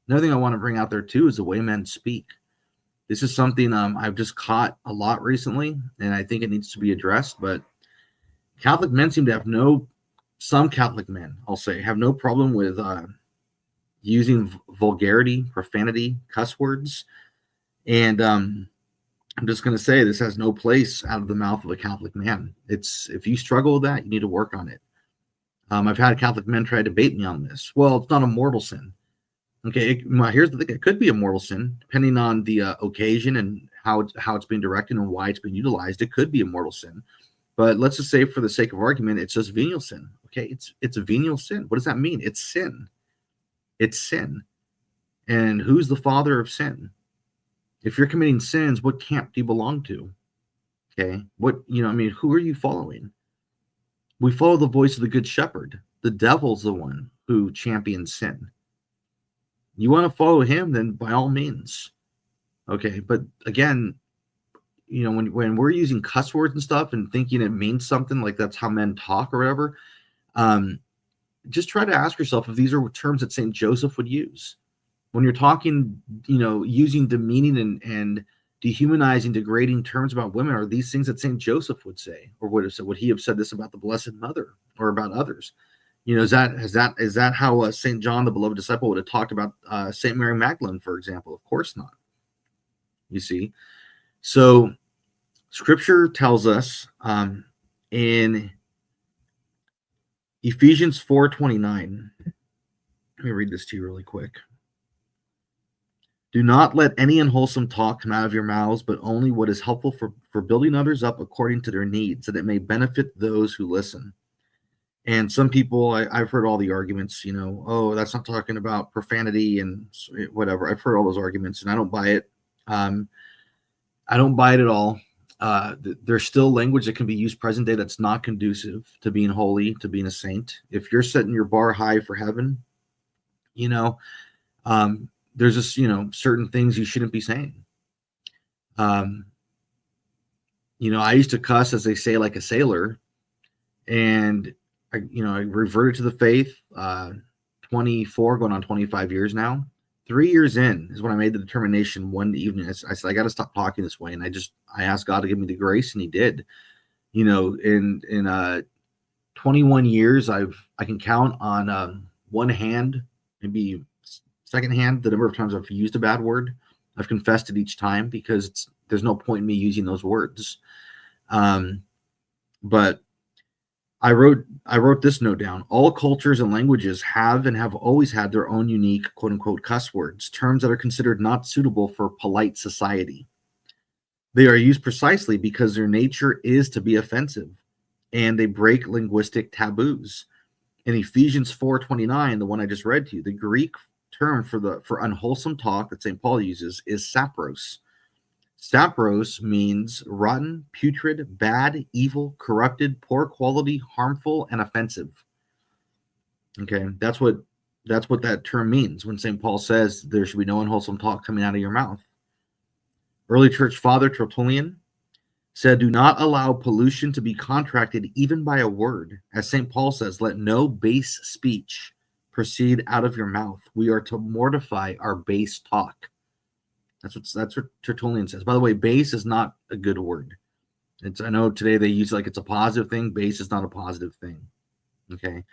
Another thing I want to bring out there too is the way men speak. This is something I've just caught a lot recently, and I think it needs to be addressed. But Catholic men seem to have some Catholic men, I'll say, have no problem with using vulgarity, profanity, cuss words. And I'm just going to say this has no place out of the mouth of a Catholic man. If you struggle with that, you need to work on it. I've had Catholic men try to debate me on this. Well, it's not a mortal sin. Okay, here's the thing: it could be a mortal sin, depending on the occasion and how it's being directed and why it's being utilized. It could be a mortal sin, but let's just say, for the sake of argument, it's just venial sin. Okay, it's a venial sin. What does that mean? It's sin. It's sin. And who's the father of sin? If you're committing sins, what camp do you belong to? Okay, who are you following? We follow the voice of the good shepherd. The devil's the one who champions sin. You want to follow him, then by all means. Okay, but again, when we're using cuss words and stuff and thinking it means something, like that's how men talk or whatever, just try to ask yourself if these are terms that St. Joseph would use. When you're talking, using demeaning and dehumanizing, degrading terms about women, are these things that St. Joseph would say, or would have said? Would he have said this about the Blessed Mother or about others? Is that how St. John, the beloved disciple, would have talked about St. Mary Magdalene, for example? Of course not. You see, so Scripture tells us in Ephesians 4:29. Let me read this to you really quick. Do not let any unwholesome talk come out of your mouths, but only what is helpful for building others up according to their needs, that it may benefit those who listen. And some people, I've heard all the arguments, that's not talking about profanity and whatever. I've heard all those arguments, and I don't buy it. I don't buy it at all. There's still language that can be used present day that's not conducive to being holy, to being a saint. If you're setting your bar high for heaven, there's just, certain things you shouldn't be saying. I used to cuss, as they say, like a sailor, and I reverted to the faith 24 going on 25 years now. 3 years in is when I made the determination one evening. I said, I got to stop talking this way. And I asked God to give me the grace, and he did. In 21 years, I can count on one hand, maybe second hand, the number of times I've used a bad word. I've confessed it each time, because there's no point in me using those words. But I wrote this note down. All cultures and languages have and have always had their own unique, quote unquote, cuss words, terms that are considered not suitable for polite society. They are used precisely because their nature is to be offensive, and they break linguistic taboos. In Ephesians 4:29, the one I just read to you, the Greek term for unwholesome talk that St. Paul uses is sapros. Sapros means rotten, putrid, bad, evil, corrupted, poor quality, harmful, and offensive. Okay, that's what that term means when St. Paul says there should be no unwholesome talk coming out of your mouth. Early church father Tertullian said, do not allow pollution to be contracted even by a word. As St. Paul says, let no base speech proceed out of your mouth. We are to mortify our base talk. That's what Tertullian says. By the way, base is not a good word. I know today they use like it's a positive thing. Base is not a positive thing. Okay.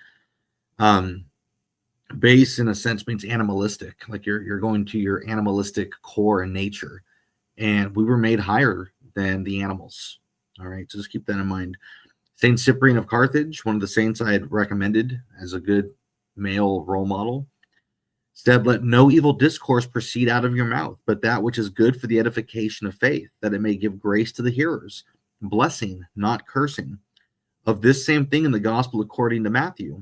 Base in a sense means animalistic. Like you're going to your animalistic core and nature. And we were made higher than the animals. All right. So just keep that in mind. Saint Cyprian of Carthage, one of the saints I had recommended as a good male role model, said, let no evil discourse proceed out of your mouth, but that which is good for the edification of faith, that it may give grace to the hearers, blessing, not cursing. Of this same thing in the gospel according to Matthew,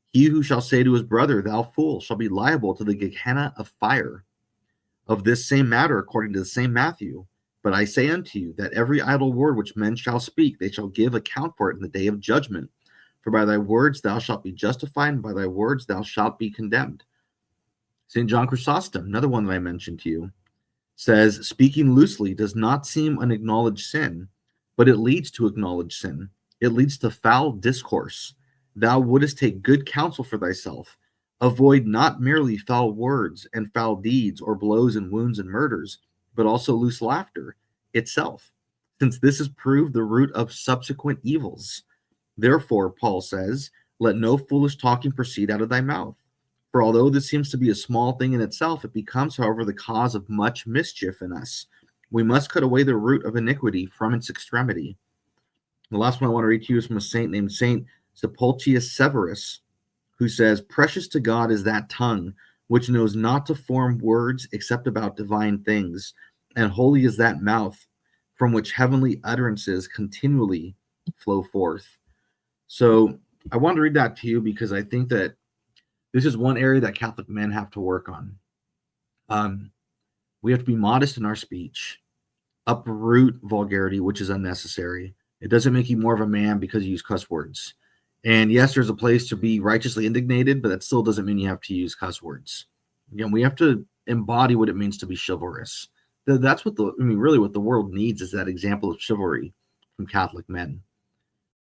he who shall say to his brother, thou fool, shall be liable to the Gehenna of fire. Of this same matter according to the same Matthew, but I say unto you that every idle word which men shall speak, they shall give account for it in the day of judgment. For by thy words thou shalt be justified, and by thy words thou shalt be condemned. St. John Chrysostom, another one that I mentioned to you, says, speaking loosely does not seem an acknowledged sin, but it leads to acknowledged sin. It leads to foul discourse. Thou wouldest take good counsel for thyself, Avoid not merely foul words and foul deeds, or blows and wounds and murders, but also loose laughter itself, since this is proved the root of subsequent evils. Therefore, Paul says, let no foolish talking proceed out of thy mouth. For although this seems to be a small thing in itself, it becomes, however, the cause of much mischief in us. We must cut away the root of iniquity from its extremity. The last one I want to read to you is from a saint named Saint Sepulchius Severus, who says, precious to God is that tongue, which knows not to form words except about divine things, and holy is that mouth, from which heavenly utterances continually flow forth. So I want to read that to you because I think that this is one area that Catholic men have to work on. We have to be modest in our speech, uproot vulgarity, which is unnecessary. It doesn't make you more of a man because you use cuss words. And yes, there's a place to be righteously indignated, but that still doesn't mean you have to use cuss words. Again, we have to embody what it means to be chivalrous. That's what really what the world needs is that example of chivalry from Catholic men.